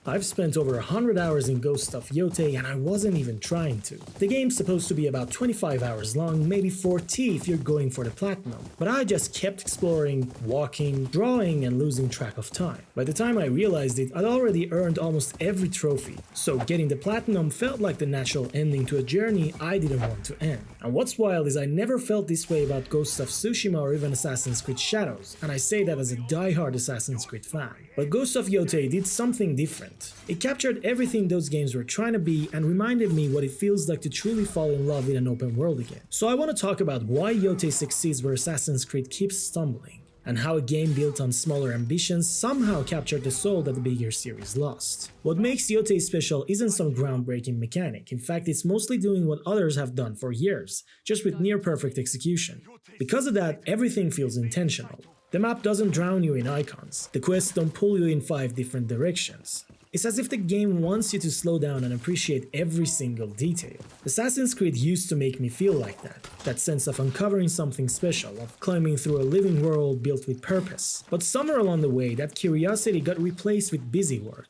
I've spent over 100 hours in Ghost of Yotei and I wasn't even trying to. The game's supposed to be about 25 hours long, maybe 40 if you're going for the platinum, but I just kept exploring, walking, drawing and losing track of time. By the time I realized it, I'd already earned almost every trophy, so getting the platinum felt like the natural ending to a journey I didn't want to end. And what's wild is I never felt this way about Ghosts of Tsushima or even Assassin's Creed Shadows, and I say that as a die-hard Assassin's Creed fan. But Ghosts of Yotei did something different. It captured everything those games were trying to be and reminded me what it feels like to truly fall in love with an open world again. So I want to talk about why Yotei succeeds where Assassin's Creed keeps stumbling, and how a game built on smaller ambitions somehow captured the soul that the bigger series lost. What makes Yotei special isn't some groundbreaking mechanic, in fact it's mostly doing what others have done for years, just with near-perfect execution. Because of that, everything feels intentional. The map doesn't drown you in icons, the quests don't pull you in 5 different directions. It's as if the game wants you to slow down and appreciate every single detail. Assassin's Creed used to make me feel like that sense of uncovering something special, of climbing through a living world built with purpose. But somewhere along the way, that curiosity got replaced with busy work.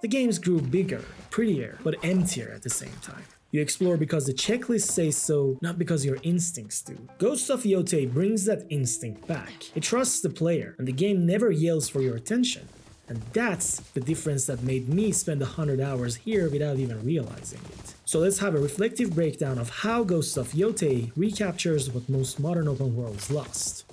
The games grew bigger, prettier, but emptier at the same time. You explore because the checklist says so, not because your instincts do. Ghost of Yotei brings that instinct back. It trusts the player, and the game never yells for your attention. And that's the difference that made me spend 100 hours here without even realizing it. So let's have a reflective breakdown of how Ghost of Yotei recaptures what most modern open worlds lost.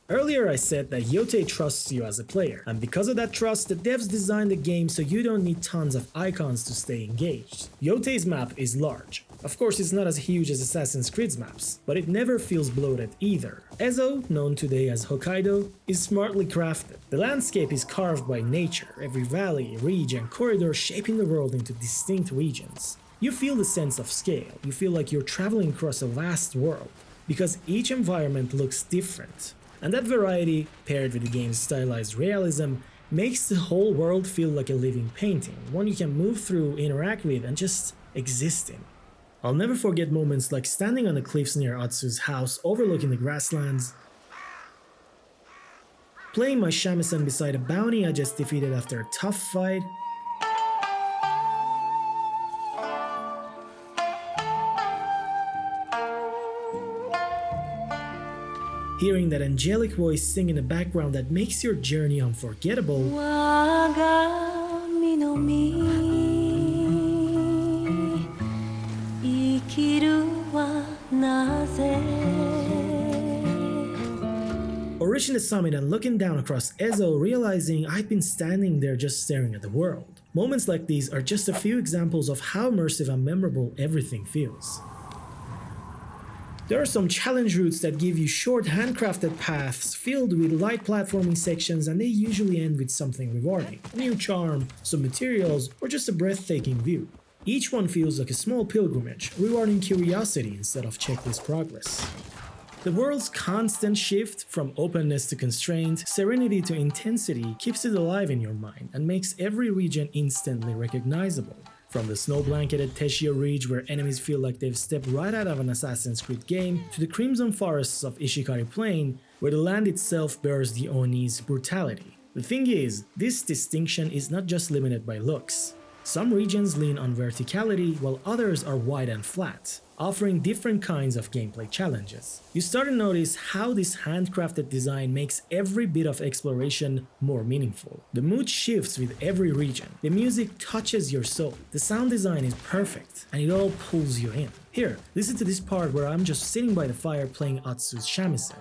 Earlier I said that Yotei trusts you as a player, and because of that trust, the devs designed the game so you don't need tons of icons to stay engaged. Yotei's map is large. Of course it's not as huge as Assassin's Creed's maps, but it never feels bloated either. Ezo, known today as Hokkaido, is smartly crafted. The landscape is carved by nature, every valley, ridge and corridor shaping the world into distinct regions. You feel the sense of scale, you feel like you're traveling across a vast world, because each environment looks different. And that variety, paired with the game's stylized realism, makes the whole world feel like a living painting, one you can move through, interact with, and just exist in. I'll never forget moments like standing on the cliffs near Atsu's house overlooking the grasslands, playing my shamisen beside a bounty I just defeated after a tough fight, hearing that angelic voice sing in the background that makes your journey unforgettable, or reaching the summit and looking down across Ezo, realizing I'd been standing there just staring at the world. Moments like these are just a few examples of how immersive and memorable everything feels. There are some challenge routes that give you short handcrafted paths filled with light platforming sections, and they usually end with something rewarding, a new charm, some materials, or just a breathtaking view. Each one feels like a small pilgrimage, rewarding curiosity instead of checklist progress. The world's constant shift from openness to constraint, serenity to intensity keeps it alive in your mind and makes every region instantly recognizable. From the snow-blanketed Teshio Ridge where enemies feel like they've stepped right out of an Assassin's Creed game, to the crimson forests of Ishikari Plain where the land itself bears the Oni's brutality. The thing is, this distinction is not just limited by looks. Some regions lean on verticality while others are wide and flat, offering different kinds of gameplay challenges. You start to notice how this handcrafted design makes every bit of exploration more meaningful. The mood shifts with every region, the music touches your soul, the sound design is perfect, and it all pulls you in. Here, listen to this part where I'm just sitting by the fire playing Atsu's shamisen.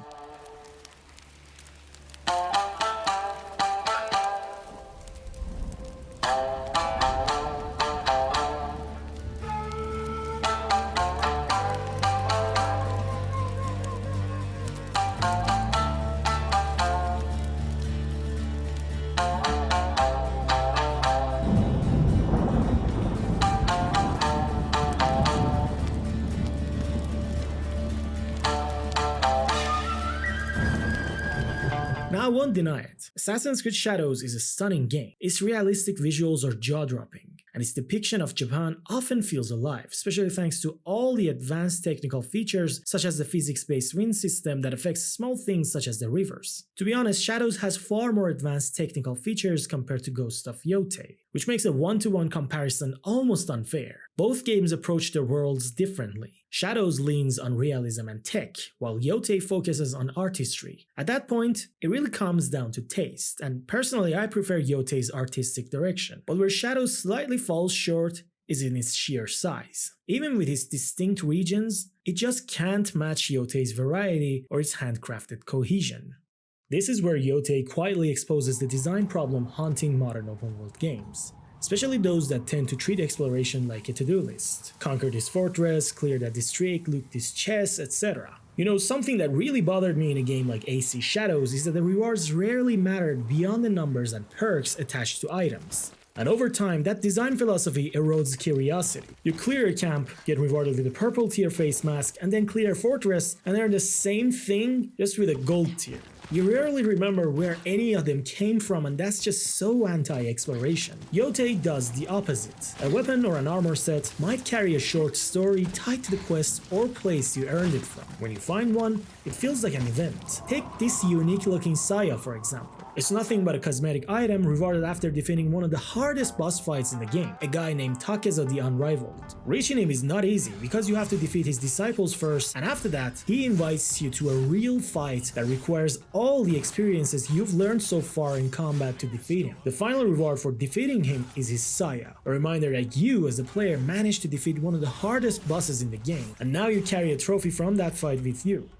I won't deny it. Assassin's Creed Shadows is a stunning game. Its realistic visuals are jaw-dropping, and its depiction of Japan often feels alive, especially thanks to all the advanced technical features such as the physics-based wind system that affects small things such as the rivers. To be honest, Shadows has far more advanced technical features compared to Ghost of Yotei, which makes a one-to-one comparison almost unfair. Both games approach their worlds differently. Shadows leans on realism and tech, while Yotei focuses on artistry. At that point, it really comes down to taste, and personally I prefer Yotei's artistic direction. But where Shadows slightly falls short is in its sheer size. Even with its distinct regions, it just can't match Yotei's variety or its handcrafted cohesion. This is where Yotei quietly exposes the design problem haunting modern open-world games, especially those that tend to treat exploration like a to-do list. Conquer this fortress, clear that district, loot this chest, etc. You know, something that really bothered me in a game like AC Shadows is that the rewards rarely mattered beyond the numbers and perks attached to items. And over time, that design philosophy erodes curiosity. You clear a camp, get rewarded with a purple tier face mask, and then clear a fortress and earn the same thing just with a gold tier. You rarely remember where any of them came from, and that's just so anti-exploration. Yotei does the opposite. A weapon or an armor set might carry a short story tied to the quest or place you earned it from. When you find one, it feels like an event. Take this unique looking Saya for example. It's nothing but a cosmetic item rewarded after defeating one of the hardest boss fights in the game, a guy named Takezo the Unrivaled. Reaching him is not easy because you have to defeat his disciples first, and after that, he invites you to a real fight that requires all the experiences you've learned so far in combat to defeat him. The final reward for defeating him is his Saya, a reminder that you as the player managed to defeat one of the hardest bosses in the game, and now you carry a trophy from that fight with you.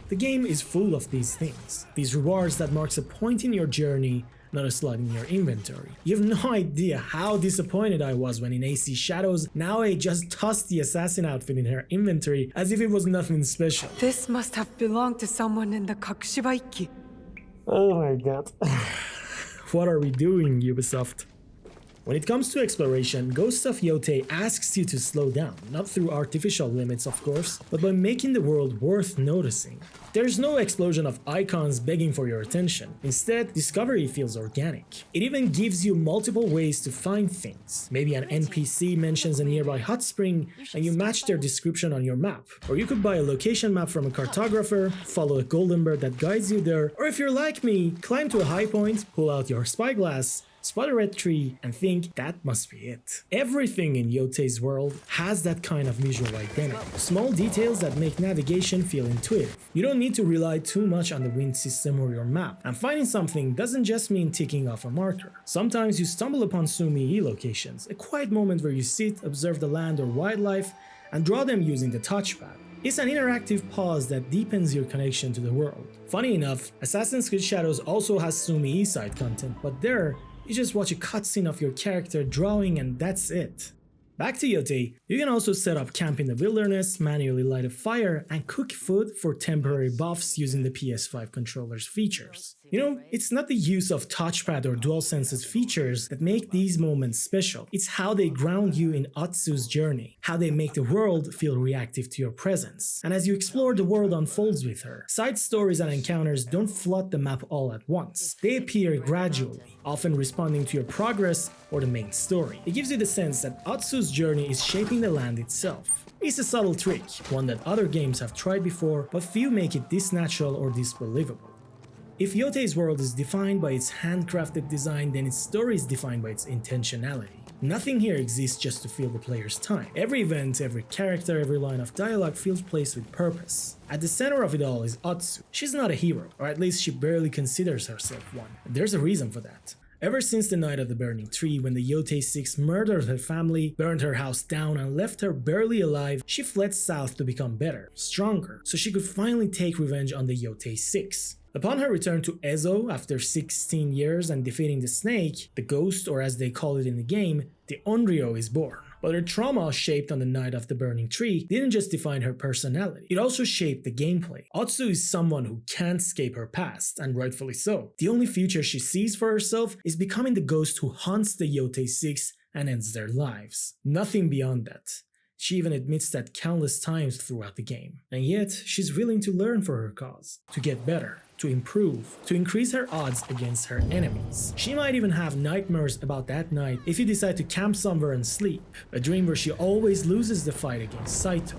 The game is full of these things, these rewards that marks a point in your journey, not a slot in your inventory. You have no idea how disappointed I was when in AC Shadows, Naoe just tossed the assassin outfit in her inventory as if it was nothing special. This must have belonged to someone in the Kakushibaiki. Oh my god. What are we doing, Ubisoft? When it comes to exploration, Ghost of Yotei asks you to slow down, not through artificial limits of course, but by making the world worth noticing. There's no explosion of icons begging for your attention. Instead, discovery feels organic. It even gives you multiple ways to find things. Maybe an NPC mentions a nearby hot spring and you match their description on your map. Or you could buy a location map from a cartographer, follow a golden bird that guides you there, or if you're like me, climb to a high point, pull out your spyglass, spot a red tree, and think that must be it. Everything in Yotei's world has that kind of visual identity. Small details that make navigation feel intuitive. You don't need to rely too much on the wind system or your map, and finding something doesn't just mean ticking off a marker. Sometimes you stumble upon Sumii locations, a quiet moment where you sit, observe the land or wildlife, and draw them using the touchpad. It's an interactive pause that deepens your connection to the world. Funny enough, Assassin's Creed Shadows also has Sumii side content, but there, you just watch a cutscene of your character drawing and that's it. Back to Yotei, you can also set up camp in the wilderness, manually light a fire, and cook food for temporary buffs using the PS5 controller's features. You know, it's not the use of touchpad or DualSense's features that make these moments special. It's how they ground you in Atsu's journey, how they make the world feel reactive to your presence. And as you explore, the world unfolds with her. Side stories and encounters don't flood the map all at once. They appear gradually, often responding to your progress or the main story. It gives you the sense that Atsu's journey is shaping the land itself. It's a subtle trick, one that other games have tried before, but few make it this natural or this believable. If Yotei's world is defined by its handcrafted design, then its story is defined by its intentionality. Nothing here exists just to fill the player's time. Every event, every character, every line of dialogue feels placed with purpose. At the center of it all is Atsu. She's not a hero, or at least she barely considers herself one. And there's a reason for that. Ever since the night of the burning tree, when the Yotei 6 murdered her family, burned her house down, and left her barely alive, she fled south to become better, stronger, so she could finally take revenge on the Yotei 6. Upon her return to Ezo after 16 years and defeating the snake, the ghost, or as they call it in the game, the Onryo, is born. But her trauma shaped on the night of the burning tree didn't just define her personality, it also shaped the gameplay. Atsu is someone who can't escape her past, and rightfully so. The only future she sees for herself is becoming the ghost who haunts the Yotei 6 and ends their lives. Nothing beyond that. She even admits that countless times throughout the game. And yet, she's willing to learn for her cause, to get better, to improve, to increase her odds against her enemies. She might even have nightmares about that night if you decide to camp somewhere and sleep, a dream where she always loses the fight against Saito.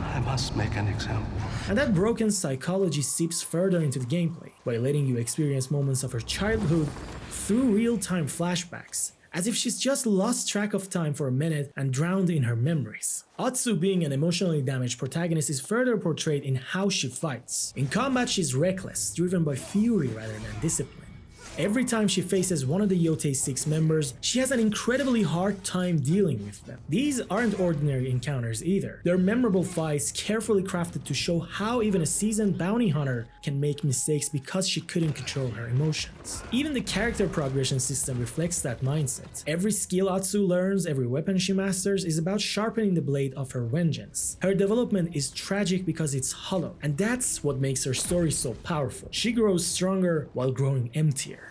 I must make an example. And that broken psychology seeps further into the gameplay by letting you experience moments of her childhood through real-time flashbacks, as if she's just lost track of time for a minute and drowned in her memories. Atsu, being an emotionally damaged protagonist, is further portrayed in how she fights. In combat, she's reckless, driven by fury rather than discipline. Every time she faces one of the Yotei 6 members, she has an incredibly hard time dealing with them. These aren't ordinary encounters either. They're memorable fights carefully crafted to show how even a seasoned bounty hunter can make mistakes because she couldn't control her emotions. Even the character progression system reflects that mindset. Every skill Atsu learns, every weapon she masters is about sharpening the blade of her vengeance. Her development is tragic because it's hollow, and that's what makes her story so powerful. She grows stronger while growing emptier.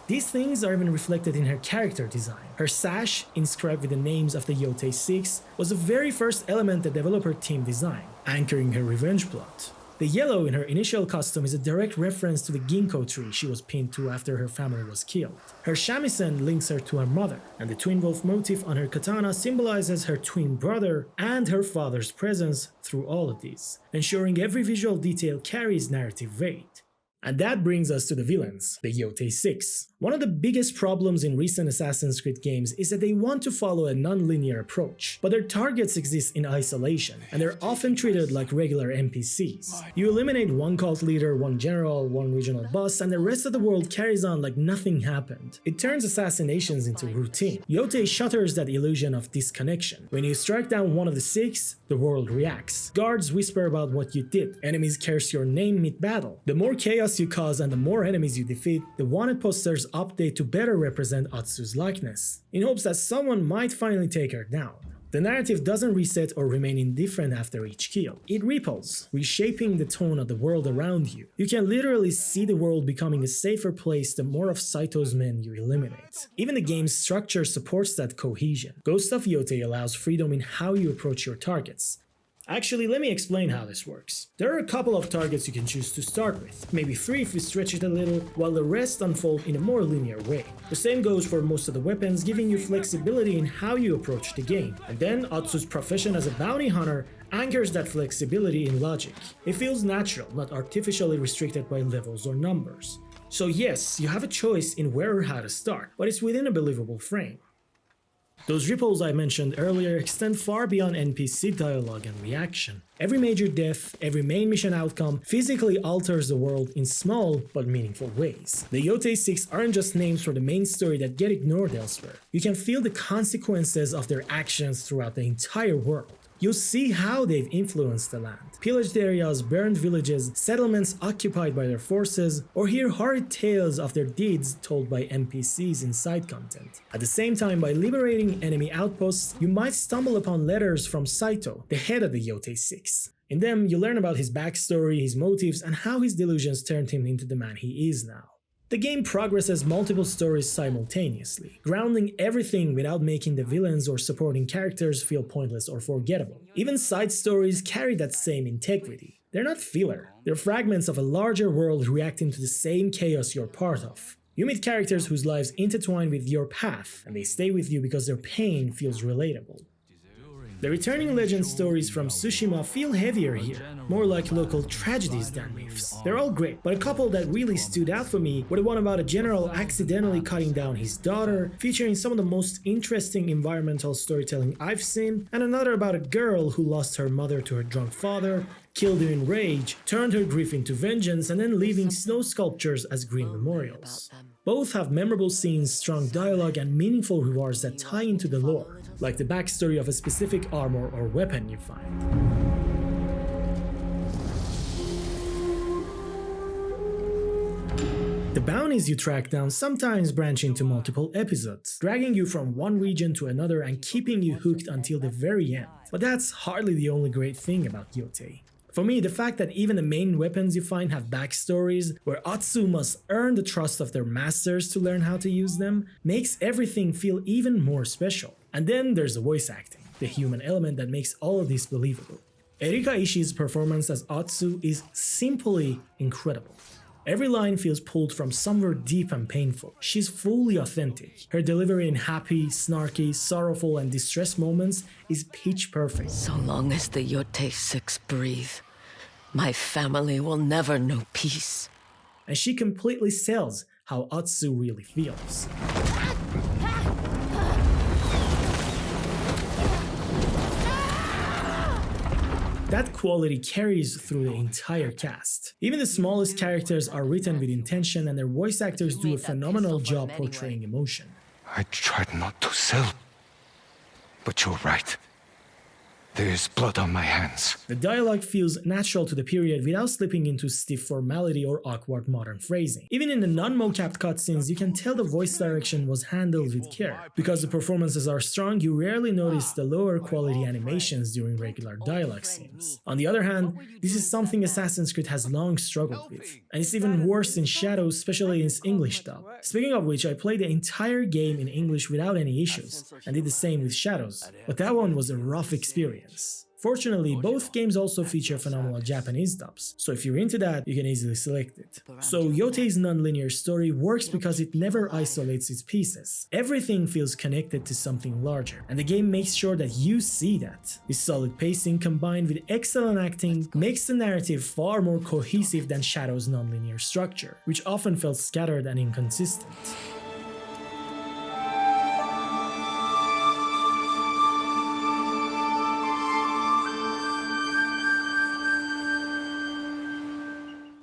These things are even reflected in her character design. Her sash, inscribed with the names of the Yotei 6, was the very first element the developer team designed, anchoring her revenge plot. The yellow in her initial costume is a direct reference to the ginkgo tree she was pinned to after her family was killed. Her shamisen links her to her mother, and the twin wolf motif on her katana symbolizes her twin brother and her father's presence through all of these, ensuring every visual detail carries narrative weight. And that brings us to the villains, the Yotei 6. One of the biggest problems in recent Assassin's Creed games is that they want to follow a non-linear approach, but their targets exist in isolation, and they're often treated like regular NPCs. You eliminate one cult leader, one general, one regional boss, and the rest of the world carries on like nothing happened. It turns assassinations into routine. Yotei shatters that illusion of disconnection. When you strike down one of the 6, the world reacts. Guards whisper about what you did. Enemies curse your name mid-battle. The more chaos you cause and the more enemies you defeat, the wanted posters update to better represent Atsu's likeness, in hopes that someone might finally take her down. The narrative doesn't reset or remain indifferent after each kill. It ripples, reshaping the tone of the world around you. You can literally see the world becoming a safer place the more of Saito's men you eliminate. Even the game's structure supports that cohesion. Ghost of Yotei allows freedom in how you approach your targets. Actually, let me explain how this works. There are a couple of targets you can choose to start with, maybe 3 if you stretch it a little, while the rest unfold in a more linear way. The same goes for most of the weapons, giving you flexibility in how you approach the game. And then Atsu's profession as a bounty hunter anchors that flexibility in logic. It feels natural, not artificially restricted by levels or numbers. So yes, you have a choice in where or how to start, but it's within a believable frame. Those ripples I mentioned earlier extend far beyond NPC dialogue and reaction. Every major death, every main mission outcome physically alters the world in small but meaningful ways. The Yotei 6 aren't just names for the main story that get ignored elsewhere. You can feel the consequences of their actions throughout the entire world. You'll see how they've influenced the land. Pillaged areas, burned villages, settlements occupied by their forces, or hear horrid tales of their deeds told by NPCs in side content. At the same time, by liberating enemy outposts, you might stumble upon letters from Saito, the head of the Yotei 6. In them, you learn about his backstory, his motives, and how his delusions turned him into the man he is now. The game progresses multiple stories simultaneously, grounding everything without making the villains or supporting characters feel pointless or forgettable. Even side stories carry that same integrity. They're not filler, they're fragments of a larger world reacting to the same chaos you're part of. You meet characters whose lives intertwine with your path, and they stay with you because their pain feels relatable. The returning legend stories from Tsushima feel heavier here, more like local tragedies than myths. They're all great, but a couple that really stood out for me were the one about a general accidentally cutting down his daughter, featuring some of the most interesting environmental storytelling I've seen, and another about a girl who lost her mother to her drunk father, killed him in rage, turned her grief into vengeance, and then leaving snow sculptures as green memorials. Both have memorable scenes, strong dialogue, and meaningful rewards that tie into the lore, like the backstory of a specific armor or weapon you find. The bounties you track down sometimes branch into multiple episodes, dragging you from one region to another and keeping you hooked until the very end. But that's hardly the only great thing about Yotei. For me, the fact that even the main weapons you find have backstories, where Atsu must earn the trust of their masters to learn how to use them, makes everything feel even more special. And then there's the voice acting, the human element that makes all of this believable. Erika Ishii's performance as Atsu is simply incredible. Every line feels pulled from somewhere deep and painful. She's fully authentic. Her delivery in happy, snarky, sorrowful, and distressed moments is pitch perfect. So long as the Yotei Six breathe, my family will never know peace. And she completely sells how Atsu really feels. That quality carries through the entire cast. Even the smallest characters are written with intention, and their voice actors do a phenomenal job portraying emotion. I tried not to sell, but you're right. There's blood on my hands. The dialogue feels natural to the period without slipping into stiff formality or awkward modern phrasing. Even in the non-mocapped cutscenes, you can tell the voice direction was handled with care. Because the performances are strong, you rarely notice the lower quality animations during regular dialogue scenes. On the other hand, this is something Assassin's Creed has long struggled with. And it's even worse in Shadows, especially in its English dub. Speaking of which, I played the entire game in English without any issues, and did the same with Shadows. But that one was a rough experience. Fortunately, both games also feature phenomenal Japanese dubs, so if you're into that, you can easily select it. So Yotei's non-linear story works because it never isolates its pieces. Everything feels connected to something larger, and the game makes sure that you see that. This solid pacing combined with excellent acting makes the narrative far more cohesive than Shadow's non-linear structure, which often felt scattered and inconsistent.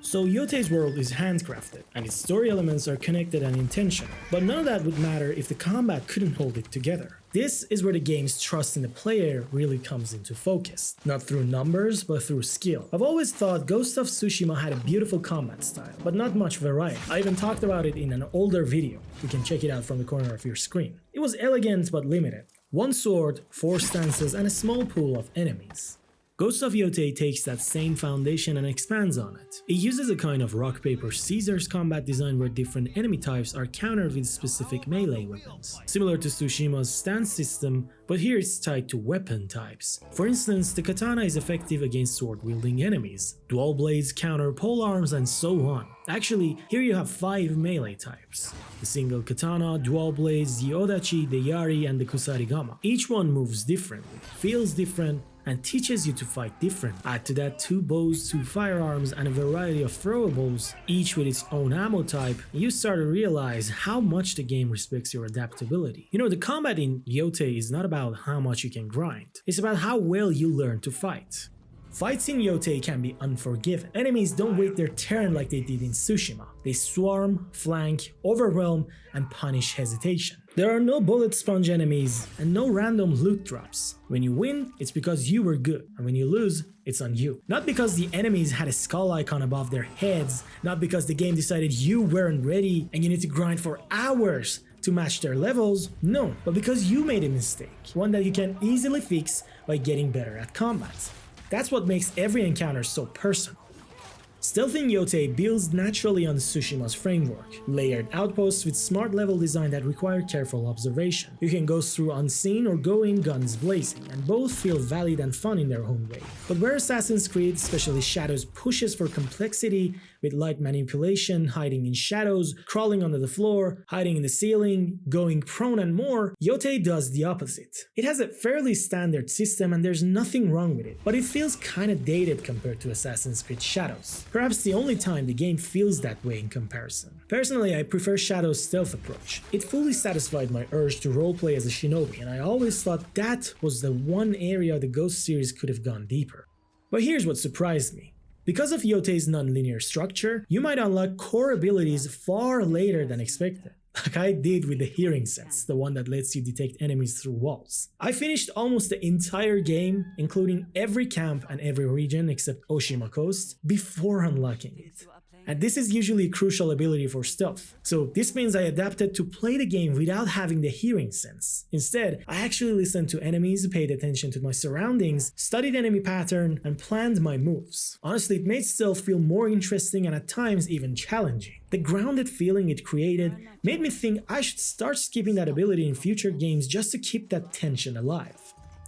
So Yotei's world is handcrafted, and its story elements are connected and intentional, but none of that would matter if the combat couldn't hold it together. This is where the game's trust in the player really comes into focus, not through numbers, but through skill. I've always thought Ghost of Tsushima had a beautiful combat style, but not much variety. I even talked about it in an older video. You can check it out from the corner of your screen. It was elegant but limited. One sword, 4 stances, and a small pool of enemies. Ghost of Yotei takes that same foundation and expands on it. It uses a kind of rock paper scissors combat design where different enemy types are countered with specific melee weapons. Similar to Tsushima's stance system, but here it's tied to weapon types. For instance, the katana is effective against sword-wielding enemies. Dual blades counter polearms and so on. Actually, here you have 5 melee types. The single katana, dual blades, the odachi, the yari, and the kusarigama. Each one moves differently, feels different, and teaches you to fight different. Add to that 2 bows, 2 firearms, and a variety of throwables, each with its own ammo type, and you start to realize how much the game respects your adaptability. You know, the combat in Yotei is not about how much you can grind, it's about how well you learn to fight. Fights in Yotei can be unforgiving. Enemies don't wait their turn like they did in Tsushima. They swarm, flank, overwhelm, and punish hesitation. There are no bullet sponge enemies and no random loot drops. When you win, it's because you were good, and when you lose, it's on you. Not because the enemies had a skull icon above their heads, not because the game decided you weren't ready and you need to grind for hours to match their levels, no, but because you made a mistake, one that you can easily fix by getting better at combat. That's what makes every encounter so personal. Stealth in Yotei builds naturally on Tsushima's framework, layered outposts with smart level design that require careful observation. You can go through unseen or go in guns blazing, and both feel valid and fun in their own way. But where Assassin's Creed, especially Shadows, pushes for complexity with light manipulation, hiding in shadows, crawling under the floor, hiding in the ceiling, going prone and more, Yotei does the opposite. It has a fairly standard system and there's nothing wrong with it, but it feels kinda dated compared to Assassin's Creed Shadows. Perhaps the only time the game feels that way in comparison. Personally, I prefer Shadow's stealth approach. It fully satisfied my urge to roleplay as a shinobi, and I always thought that was the one area the Ghost series could have gone deeper. But here's what surprised me. Because of Yotei's non-linear structure, you might unlock core abilities far later than expected. Like I did with the hearing sense, the one that lets you detect enemies through walls. I finished almost the entire game, including every camp and every region except Oshima Coast, before unlocking it. and this is usually a crucial ability for stealth. So this means I adapted to play the game without having the hearing sense. Instead, I actually listened to enemies, paid attention to my surroundings, studied enemy pattern, and planned my moves. Honestly, it made stealth feel more interesting and at times even challenging. The grounded feeling it created made me think I should start skipping that ability in future games just to keep that tension alive.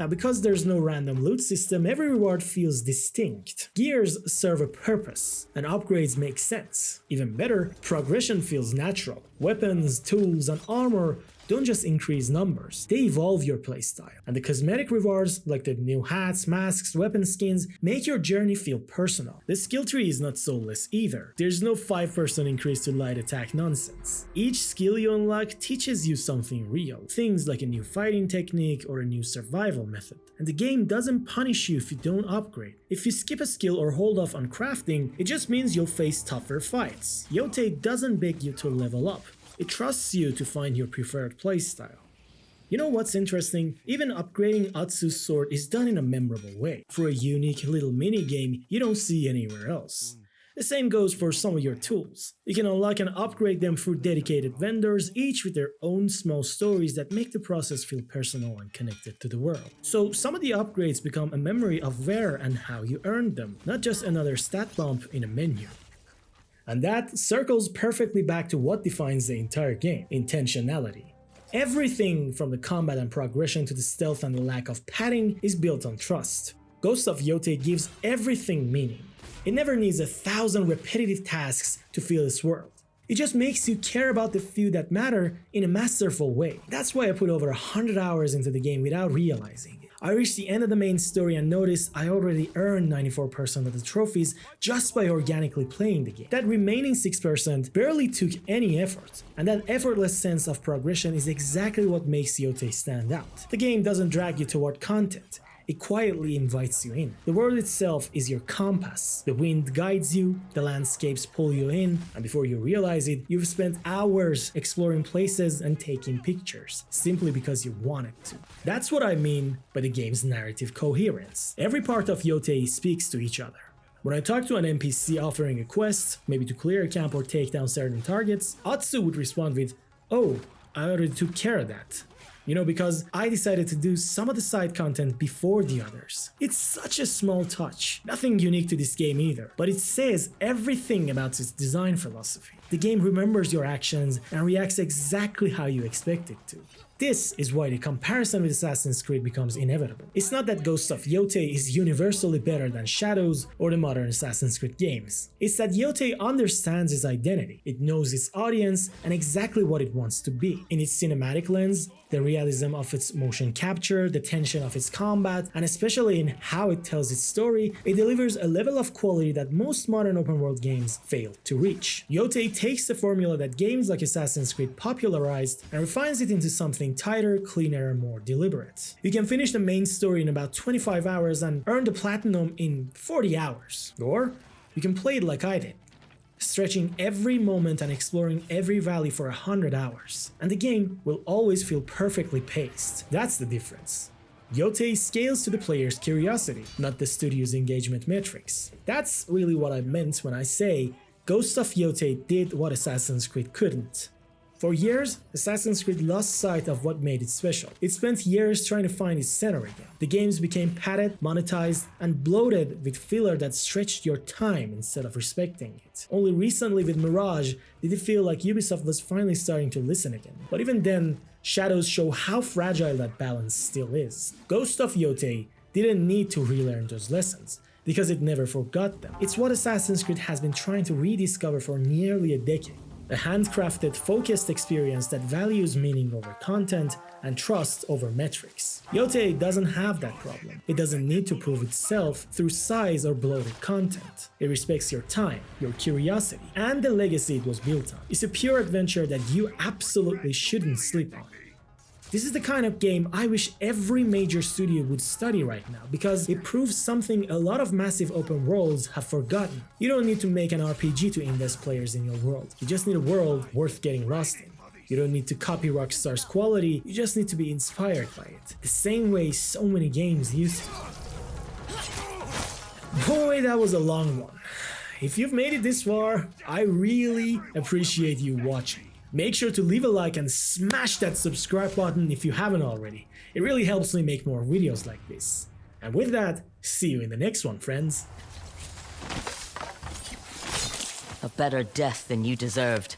Now, because there's no random loot system, every reward feels distinct. Gears serve a purpose, and upgrades make sense. Even better, progression feels natural. Weapons, tools, and armor don't just increase numbers, they evolve your playstyle. And the cosmetic rewards, like the new hats, masks, weapon skins, make your journey feel personal. The skill tree is not soulless either. There's no 5% increase to light attack nonsense. Each skill you unlock teaches you something real, things like a new fighting technique or a new survival method. And the game doesn't punish you if you don't upgrade. If you skip a skill or hold off on crafting, it just means you'll face tougher fights. Yotei doesn't beg you to level up. It trusts you to find your preferred playstyle. You know what's interesting? Even upgrading Atsu's sword is done in a memorable way, for a unique little mini-game you don't see anywhere else. The same goes for some of your tools. You can unlock and upgrade them through dedicated vendors, each with their own small stories that make the process feel personal and connected to the world. So some of the upgrades become a memory of where and how you earned them, not just another stat bump in a menu. And that circles perfectly back to what defines the entire game: intentionality. Everything from the combat and progression to the stealth and the lack of padding is built on trust. Ghost of Yotei gives everything meaning. It never needs 1,000 repetitive tasks to feel its world. It just makes you care about the few that matter in a masterful way. That's why I put over 100 hours into the game without realizing it. I reached the end of the main story and noticed I already earned 94% of the trophies just by organically playing the game. That remaining 6% barely took any effort, and that effortless sense of progression is exactly what makes Yotei stand out. The game doesn't drag you toward content. It quietly invites you in. The world itself is your compass. The wind guides you, the landscapes pull you in, and before you realize it, you've spent hours exploring places and taking pictures, simply because you wanted to. That's what I mean by the game's narrative coherence. Every part of Yotei speaks to each other. When I talk to an NPC offering a quest, maybe to clear a camp or take down certain targets, Atsu would respond with, "Oh, I already took care of that." You know, because I decided to do some of the side content before the others. It's such a small touch, nothing unique to this game either, but it says everything about its design philosophy. The game remembers your actions and reacts exactly how you expect it to. This is why the comparison with Assassin's Creed becomes inevitable. It's not that Ghost of Yotei is universally better than Shadows or the modern Assassin's Creed games. It's that Yotei understands its identity, it knows its audience and exactly what it wants to be. In its cinematic lens, the realism of its motion capture, the tension of its combat, and especially in how it tells its story, it delivers a level of quality that most modern open world games fail to reach. Yotei takes the formula that games like Assassin's Creed popularized and refines it into something tighter, cleaner, and more deliberate. You can finish the main story in about 25 hours and earn the platinum in 40 hours. Or you can play it like I did, stretching every moment and exploring every valley for 100 hours. And the game will always feel perfectly paced. That's the difference. Yotei scales to the player's curiosity, not the studio's engagement metrics. That's really what I meant when I say Ghost of Yotei did what Assassin's Creed couldn't. For years, Assassin's Creed lost sight of what made it special. It spent years trying to find its center again. The games became padded, monetized, and bloated with filler that stretched your time instead of respecting it. Only recently with Mirage did it feel like Ubisoft was finally starting to listen again. But even then, Shadows show how fragile that balance still is. Ghost of Yotei didn't need to relearn those lessons, because it never forgot them. It's what Assassin's Creed has been trying to rediscover for nearly a decade. A handcrafted, focused experience that values meaning over content and trust over metrics. Yotei doesn't have that problem. It doesn't need to prove itself through size or bloated content. It respects your time, your curiosity, and the legacy it was built on. It's a pure adventure that you absolutely shouldn't sleep on. This is the kind of game I wish every major studio would study right now, because it proves something a lot of massive open worlds have forgotten. You don't need to make an RPG to invest players in your world. You just need a world worth getting lost in. You don't need to copy Rockstar's quality, you just need to be inspired by it. The same way so many games used to. Boy, that was a long one. if you've made it this far, I really appreciate you watching. Make sure to leave a like and smash that subscribe button if you haven't already. It really helps me make more videos like this. And with that, see you in the next one, friends. A better death than you deserved.